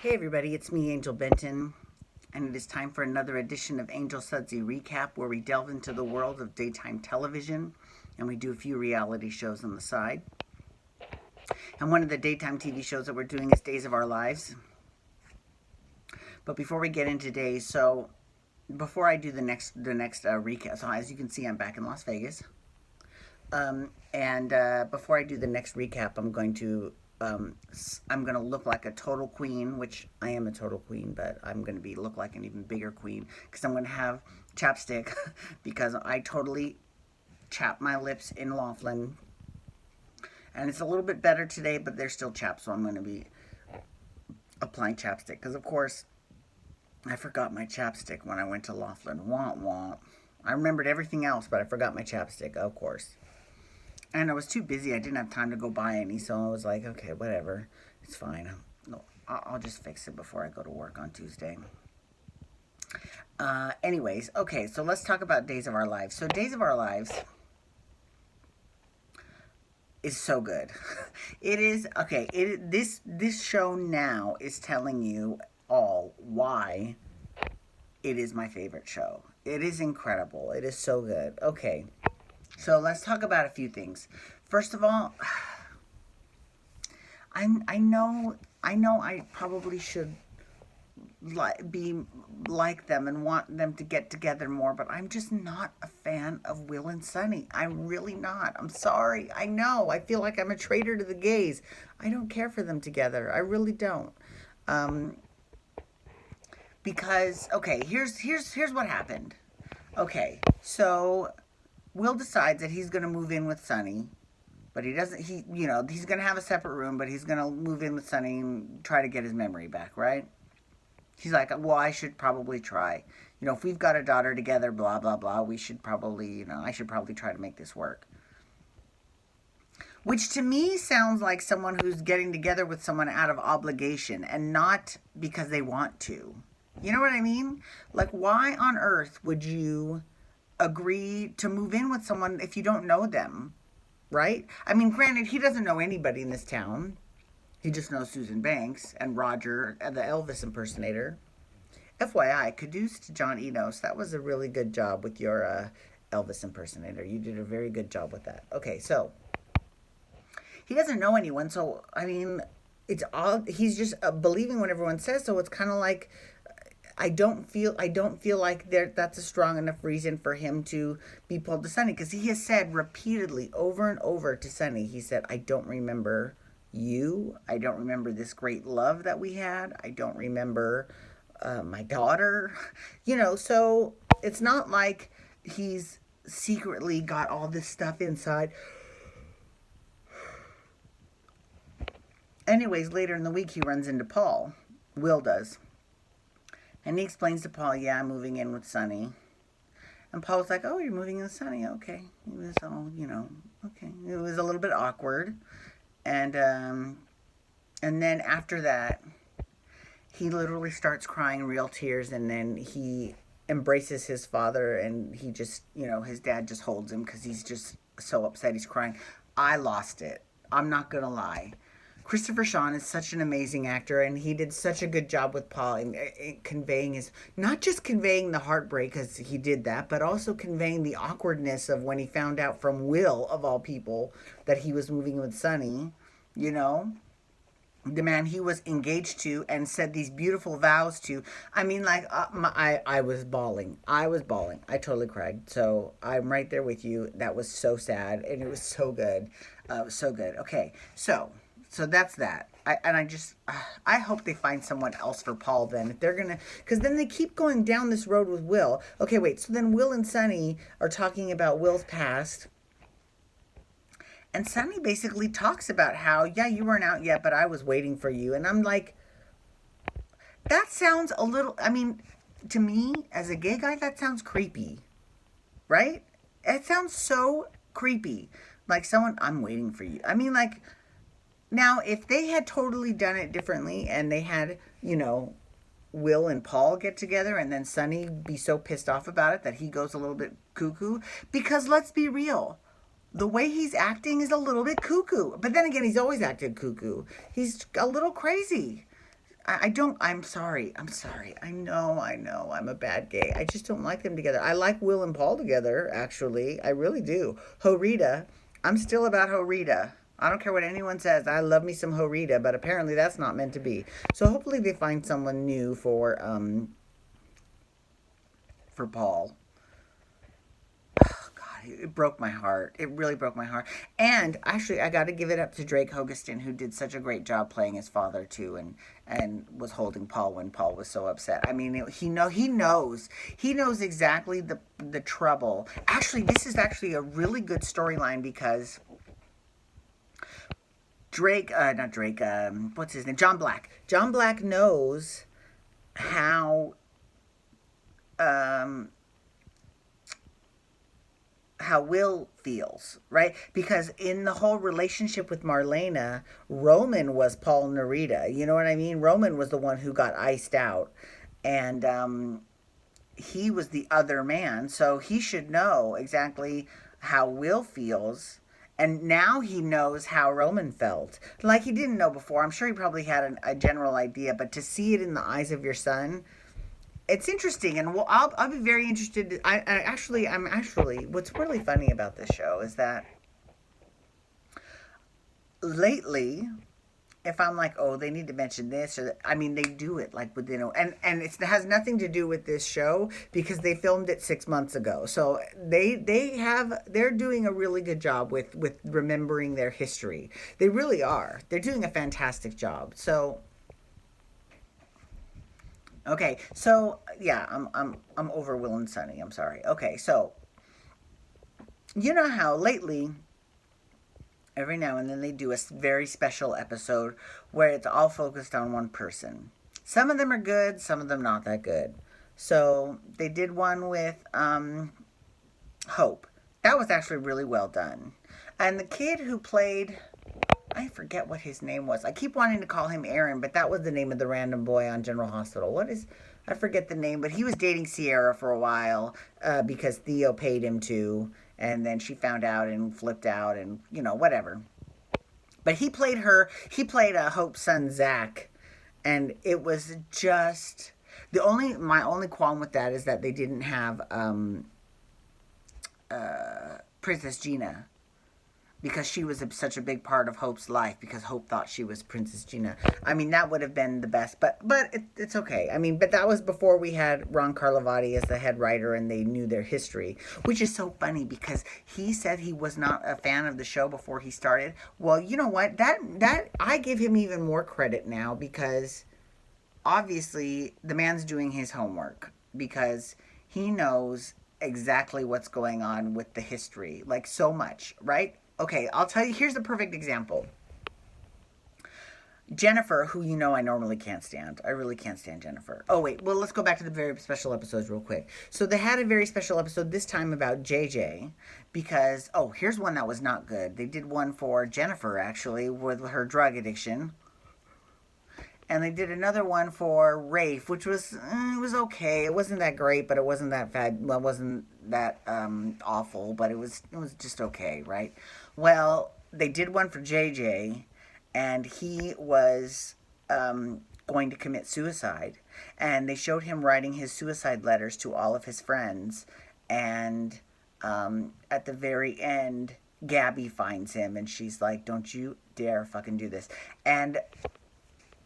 Hey everybody, it's me, Angel Benton, and it is time for another edition of Angel Sudsy Recap, where we delve into the world of daytime television and we do a few reality shows on the side. And one of the daytime TV shows that we're doing is Days of Our Lives. But before we get into days, before I do the next recap, so as you can see, I'm back in Las Vegas. And before I do the next recap, I'm going to look like a total queen, which I am a total queen, but I'm going to look like an even bigger queen because I'm going to have chapstick because I totally chapped my lips in Laughlin. And it's a little bit better today, but they're still chapped, so I'm going to be applying chapstick because, of course, I forgot my chapstick when I went to Laughlin. Wah, wah. I remembered everything else, but I forgot my chapstick, of course. And I was too busy. I didn't have time to go buy any, so I was like, okay, whatever. It's fine. No, I'll just fix it before I go to work on Tuesday. Anyways, okay, so let's talk about Days of Our Lives. So Days of Our Lives is so good. It is, okay, this show now is telling you all why it is my favorite show. It is incredible. It is so good. Okay. So let's talk about a few things. First of all, I know I probably should be like them and want them to get together more, but I'm just not a fan of Will and Sonny. I'm really not. I'm sorry. I know. I feel like I'm a traitor to the gays. I don't care for them together. I really don't. Because okay, here's what happened. Okay, so Will decides that he's going to move in with Sonny, but he doesn't. He's going to have a separate room, but he's going to move in with Sonny and try to get his memory back, right? He's like, well, I should probably try. If we've got a daughter together, blah blah blah, we should probably, I should probably try to make this work. Which to me sounds like someone who's getting together with someone out of obligation and not because they want to. You know what I mean? Like, why on earth would you agree to move in with someone if you don't know them, right? I mean, granted, he doesn't know anybody in this town. He just knows Susan Banks and Roger, the Elvis impersonator. FYI, kudos to John Enos. That was a really good job with your Elvis impersonator. You did a very good job with that. Okay, so he doesn't know anyone, so I mean, it's all he's just believing what everyone says. So it's kind of like I don't feel like that's a strong enough reason for him to be pulled to Sonny, because he has said repeatedly over and over to Sonny, he said, I don't remember you. I don't remember this great love that we had. I don't remember my daughter. So it's not like he's secretly got all this stuff inside. Anyways, later in the week, he runs into Paul. Will does. And he explains to Paul, yeah, I'm moving in with Sonny. And Paul's like, oh, you're moving in with Sonny? Okay. It was all, okay. It was a little bit awkward. And then after that, he literally starts crying real tears. And then he embraces his father. And he just, his dad just holds him because he's just so upset. He's crying. I lost it. I'm not going to lie. Christopher Sean is such an amazing actor, and he did such a good job with Paul in conveying not just conveying the heartbreak, because he did that, but also conveying the awkwardness of when he found out from Will, of all people, that he was moving with Sonny, the man he was engaged to and said these beautiful vows to. I mean, like, I was bawling. I totally cried. So I'm right there with you. That was so sad, and it was so good. So good. Okay, so that's that. I hope they find someone else for Paul then. If they're gonna, because then they keep going down this road with Will. Okay, wait. So then Will and Sonny are talking about Will's past, and Sonny basically talks about how, yeah, you weren't out yet, but I was waiting for you. And I'm like, that sounds a little. I mean, to me as a gay guy, that sounds creepy, right? It sounds so creepy. Like someone, I'm waiting for you. I mean, like. Now, if they had totally done it differently and they had, Will and Paul get together and then Sonny be so pissed off about it that he goes a little bit cuckoo, because let's be real, the way he's acting is a little bit cuckoo. But then again, he's always acted cuckoo. He's a little crazy. I don't. I'm sorry. I'm sorry. I know. I know. I'm a bad gay. I just don't like them together. I like Will and Paul together. Actually, I really do. Horita. I'm still about Horita. I don't care what anyone says. I love me some Horita, but apparently that's not meant to be. So hopefully they find someone new for Paul. God, it broke my heart. It really broke my heart. And actually, I got to give it up to Drake Hogestyn, who did such a great job playing his father too, and was holding Paul when Paul was so upset. I mean, he knows exactly the trouble. Actually, this is actually a really good storyline because not Drake, what's his name? John Black. John Black knows how um how Will feels, right? Because in the whole relationship with Marlena, Roman was Paul Narita. You know what I mean? Roman was the one who got iced out, and he was the other man, so he should know exactly how Will feels. And now he knows how Roman felt. Like he didn't know before. I'm sure he probably had a general idea, but to see it in the eyes of your son, it's interesting, and I'll be very interested. I'm actually. What's really funny about this show is that lately, if I'm like, oh, they need to mention this, or that, I mean, they do it like within, and it has nothing to do with this show because they filmed it 6 months ago. So they're doing a really good job with remembering their history. They really are. They're doing a fantastic job. So okay, so yeah, I'm over Will and Sonny. I'm sorry. Okay, so you know how lately, every now and then they do a very special episode where it's all focused on one person. Some of them are good, some of them not that good. So they did one with Hope. That was actually really well done. And the kid who played, I forget what his name was. I keep wanting to call him Aaron, but that was the name of the random boy on General Hospital. I forget the name, but he was dating Sierra for a while because Theo paid him to, and then she found out and flipped out, and whatever. But he played Hope's son Zach, and it was just my only qualm with that is that they didn't have Princess Gina, because she was such a big part of Hope's life, because Hope thought she was Princess Gina. I mean, that would have been the best, but it's okay. I mean, but that was before we had Ron Carlivati as the head writer and they knew their history, which is so funny because he said he was not a fan of the show before he started. Well, you know what? That I give him even more credit now, because obviously the man's doing his homework, because he knows exactly what's going on with the history, like so much, right? Okay, I'll tell you, here's the perfect example. Jennifer, who I normally can't stand. I really can't stand Jennifer. Oh, wait, well, let's go back to the very special episodes real quick. So they had a very special episode this time about JJ, because, oh, here's one that was not good. They did one for Jennifer, actually, with her drug addiction. And they did another one for Rafe, which was it was okay. It wasn't that great, but it wasn't that bad. Well, it wasn't that awful, but it was just okay, right? Well, they did one for JJ, and he was going to commit suicide, and they showed him writing his suicide letters to all of his friends, and at the very end, Gabby finds him, and she's like, "Don't you dare fucking do this," and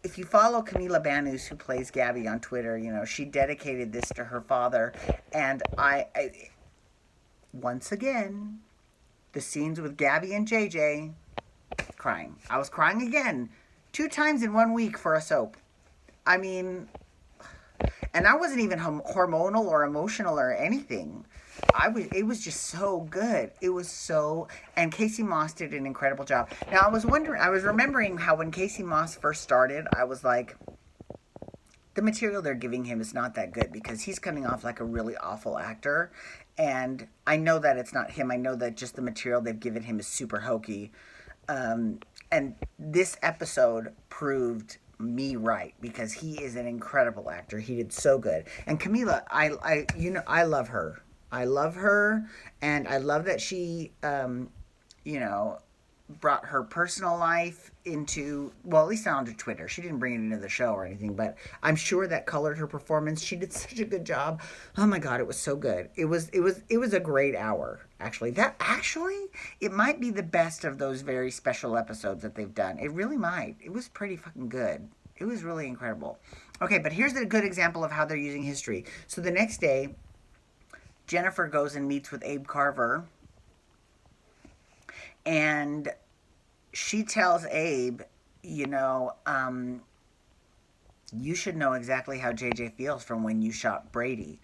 if you follow Camila Banus, who plays Gabby on Twitter, she dedicated this to her father. And I once again, the scenes with Gabby and JJ, crying. I was crying again, 2 times in 1 week for a soap. I mean, and I wasn't even hormonal or emotional or anything. It was just so good. It was so, and Casey Moss did an incredible job. Now I was remembering how when Casey Moss first started, I was like, the material they're giving him is not that good, because he's coming off like a really awful actor. And I know that it's not him. I know that just the material they've given him is super hokey. And this episode proved me right, because he is an incredible actor. He did so good. And Camila, I love her. I love her, and I love that she, you know, brought her personal life into, well, at least not onto Twitter. She didn't bring it into the show or anything, but I'm sure that colored her performance. She did such a good job. Oh my God, it was so good. It was a great hour. Actually, it might be the best of those very special episodes that they've done. It really might. It was pretty fucking good. It was really incredible. Okay, but here's a good example of how they're using history. So the next day, Jennifer goes and meets with Abe Carver, and she tells Abe, you know, you should know exactly how JJ feels from when you shot Brady.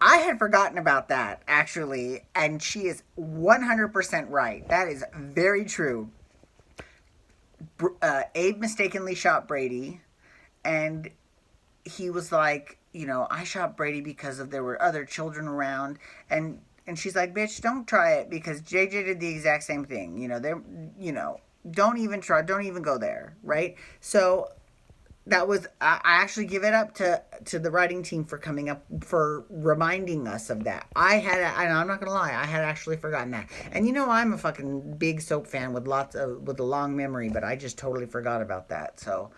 I had forgotten about that, actually, and she is 100% right. That is very true. Abe mistakenly shot Brady, and he was like, I shot Brady because there were other children around, and she's like, bitch, don't try it because JJ did the exact same thing. Don't even try, don't even go there, right? So that was, I actually give it up to the writing team for coming up, for reminding us of that. And I'm not gonna lie, I had actually forgotten that. And I'm a fucking big soap fan with a long memory, but I just totally forgot about that. So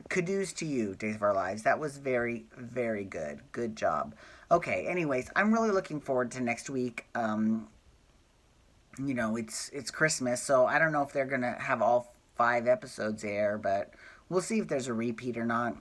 kudos to you, Days of Our Lives. That was very, very good. Good job. Okay, anyways, I'm really looking forward to next week. It's Christmas, so I don't know if they're gonna have all 5 episodes air, but we'll see if there's a repeat or not.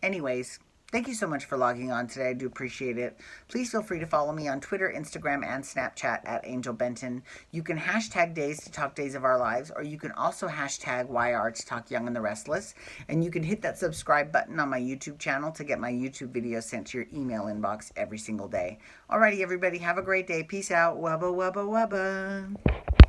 Anyways, thank you so much for logging on today. I do appreciate it. Please feel free to follow me on Twitter, Instagram, and Snapchat at Angel Benton. You can hashtag Days to talk Days of Our Lives, or you can also hashtag YR to talk Young and the Restless. And you can hit that subscribe button on my YouTube channel to get my YouTube videos sent to your email inbox every single day. Alrighty, everybody, have a great day. Peace out. Wubba, wubba, wubba.